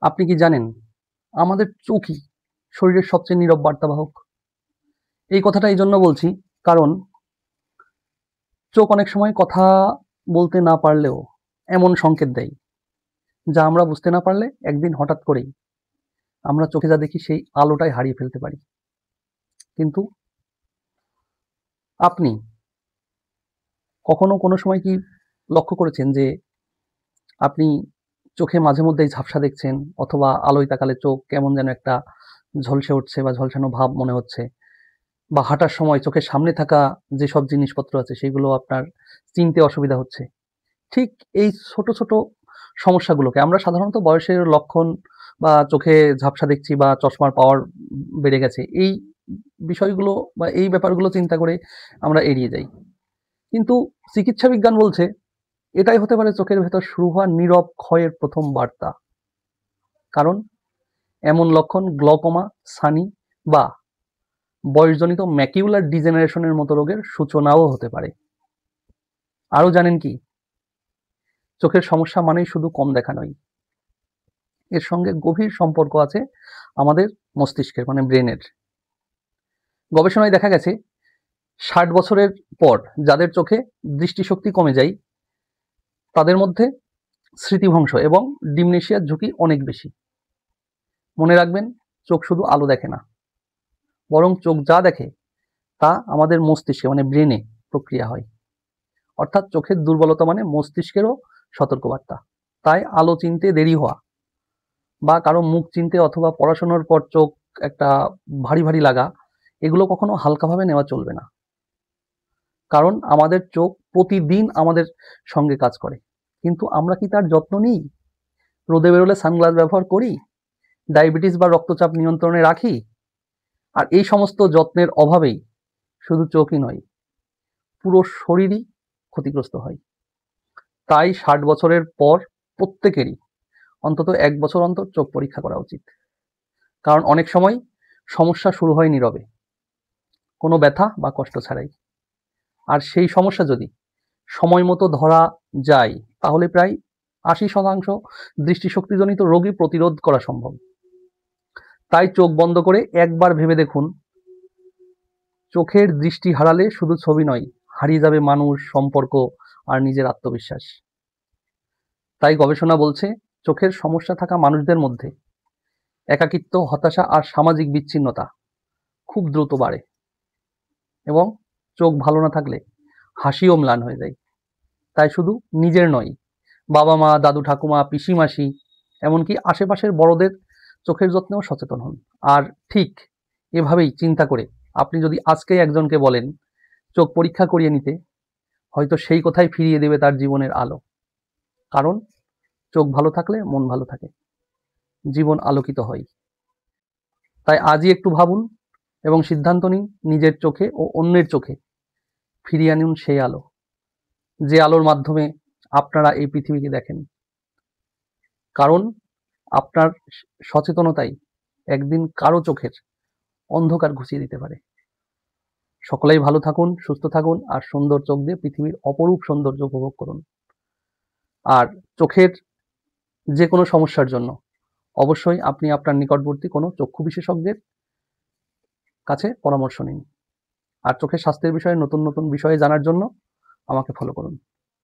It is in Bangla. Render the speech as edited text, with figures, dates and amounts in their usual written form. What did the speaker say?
আপনি কি জানেন আমাদের চোখই শরীরের সবচেয়ে নীরব বার্তাবাহক? এই কথাটা এইজন্য বলছি কারণ চোখ অনেক সময় কথা বলতে না পারলেও এমন সংকেত দেয় যা আমরা বুঝতে না পারলে একদিন হঠাৎ করেই আমরা চোখে যা দেখি সেই আলোটাই হারিয়ে ফেলতে পারি। কিন্তু আপনি কখনো কোনো সময় কি লক্ষ্য করেছেন যে আপনি চোখে মাঝে মধ্যেই ঝাপসা দেখছেন অথবা আলোয় তাকালে চোখ কেমন যেন একটা ঝলসে উঠছে বা ঝলসানো ভাব মনে হচ্ছে? বা হাঁটার সময় চোখের সামনে থাকা যেসব জিনিসপত্র আছে সেগুলো আপনার চিনতে অসুবিধা হচ্ছে। ঠিক এই ছোট, ছোট সমস্যাগুলোকে আমরা সাধারণত বয়সের লক্ষণ বা চোখে ঝাপসা দেখছি বা চশমার পাওয়ার বেড়ে গেছে। এই বিষয়গুলো বা এই ব্যাপারগুলো চিন্তা করে আমরা এড়িয়ে যাই। কিন্তু চিকিৎসা বিজ্ঞান বলছে এটাই হতে পারে চোখের ভেতর শুরু হওয়া নীরব ক্ষয়ের ১ম বার্তা। কারণ এমন লক্ষণ গ্লকোমা, ছানি বা বয়সজনিত ম্যাকিউলার ডিজেনারেশনের মতো রোগের সূচনাও হতে পারে। আরও জানেন কি? চোখের সমস্যা মানেই শুধু কম দেখা নয়। এর সঙ্গে গভীর সম্পর্ক আছে আমাদের মস্তিষ্কের মানে ব্রেনের। গবেষণায় দেখা গেছে ৬০ বছরের পর যাদের চোখে দৃষ্টিশক্তি কমে যায় তাদের মধ্যে স্মৃতিভ্রংশ এবং ডিমনেশিয়ার ঝুঁকি অনেক বেশি। মনে রাখবেন, চোখ শুধু আলো দেখে না, বরং চোখ যা দেখে তা আমাদের মস্তিষ্কে মানে ব্রেনে প্রক্রিয়া হয়। অর্থাৎ চোখের দুর্বলতা মানে মস্তিষ্কেরও সতর্কবার্তা। তাই আলো চিনতে দেরি হওয়া বা কারো মুখ চিনতে অথবা পড়াশোনার পর চোখ একটা ভারী, ভারী লাগা এগুলো কখনো হালকাভাবে নেওয়া চলবে না। কারণ আমাদের চোখ প্রতিদিন আমাদের সঙ্গে কাজ করে। কিন্তু আমরা কি তার যত্ন নিই? রোদে বেরোলে সানগ্লাস ব্যবহার করি? ডায়াবেটিস বা রক্তচাপ নিয়ন্ত্রণে রাখি? আর এই সমস্ত যত্নের অভাবেই শুধু চোখই নয়, পুরো শরীরই ক্ষতিগ্রস্ত হয়। তাই ৬০ বছরের পর প্রত্যেকেরই অন্তত ১ বছর অন্তর চোখ পরীক্ষা করা উচিত। কারণ অনেক সময় সমস্যা শুরু হয় নীরবে, কোনো ব্যথা বা কষ্ট ছাড়াই। আর সেই সমস্যা যদি সময় মতো ধরা যায় তাহলে প্রায় ৮০% দৃষ্টিশক্তিজনিত রোগই প্রতিরোধ করা সম্ভব। তাই চোখ বন্ধ করে একবার ভেবে দেখুন, চোখের দৃষ্টি হারালে শুধু ছবি নয়, হারিয়ে যাবে মানুষ, সম্পর্ক আর নিজের আত্মবিশ্বাস। তাই গবেষণা বলছে চোখের সমস্যা থাকা মানুষদের মধ্যে একাকিত্ব, হতাশা আর সামাজিক বিচ্ছিন্নতা খুব দ্রুত বাড়ে এবং চোখ ভালো না থাকলে হাসিও ম্লান হয়ে যায়। তাই শুধু নিজের নয়, বাবা-মা, দাদু-ঠাকুমা, পিসি-মাসি এমনকি আশেপাশের বড়দের চোখের যত্নেও সচেতন হন। আর ঠিক এভাবেই চিন্তা করে আপনি যদি আজকেই একজনকে বলেন চোখ পরীক্ষা করিয়ে নিতে, হয়তো সেই কথাই ফিরিয়ে দেবে তার জীবনের আলো। কারণ চোখ ভালো থাকলে মন ভালো থাকে, জীবন আলোকিত হয়। তাই আজই একটু ভাবুন এবং সিদ্ধান্ত নিন নিজের চোখে ও অন্যের চোখে ফিরিয়ে আনুন সেই আলো, যে আলোর মাধ্যমে আপনারা এই পৃথিবীকে দেখেন। কারণ আপনার সচেতনতাই একদিন কারো চোখের অন্ধকার ঘুচিয়ে দিতে পারে। সকলেই ভালো থাকুন, সুস্থ থাকুন আর সুন্দর চোখ দিয়ে পৃথিবীর অপরূপ সৌন্দর্য উপভোগ করুন। আর চোখের যে কোনো সমস্যার জন্য অবশ্যই আপনি আপনার নিকটবর্তী কোনো চক্ষু বিশেষজ্ঞের কাছে পরামর্শ নিন। আর চোখের স্বাস্থ্যের বিষয়ে নতুন, নতুন বিষয়ে জানার জন্য আমাকে ফলো করুন।